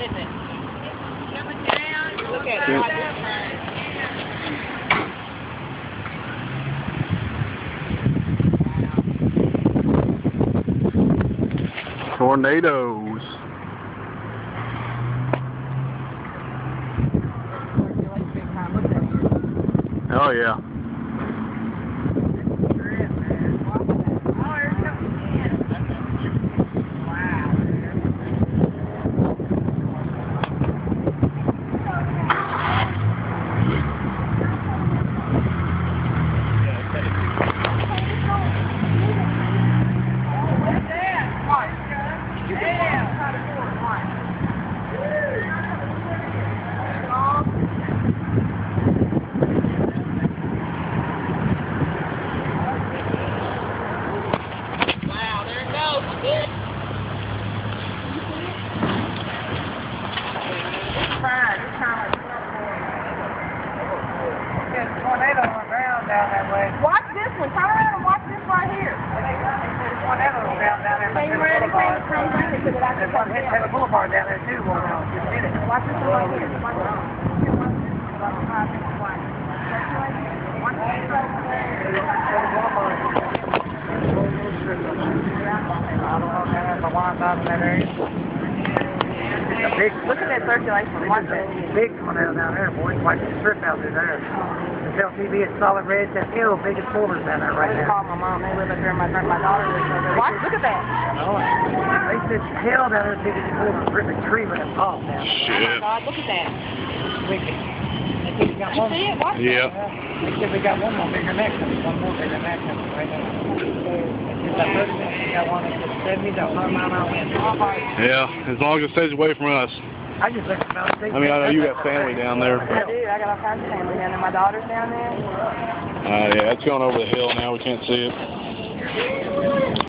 isn't it? Look at it. Tornadoes. Oh yeah. Tornado went down that way. Watch this one. Turn around and watch this right here. Tornado went down there. Stay ready, There's one hit Taylor Boulevard down there too. Just hit it. Watch this one right here. Watch this one. Look at that circulation. Watch that. Big tornado down there, boys. Watch the strip out through there. The LTV is solid red. That hill, biggest boulders down there right now. Call my mom. They live up there. My daughter lives over there. Watch. Look at that. They said hell down there, biggest boulders. Rip a tree with a palm down there. Oh my God! Look at that. Wicked. They said we got You one. see it? Watch Yeah. They said we got one more bigger next time. One more bigger next time right now. They said that 30 minutes we got one that's 70 to 100 mile an hour wind. Yeah. As long as it stays away from us. I just looked about. I mean, I know you got family down there. I do. I got all kinds of family down there. My daughter's down there. Yeah, it's going over the hill now. We can't see it.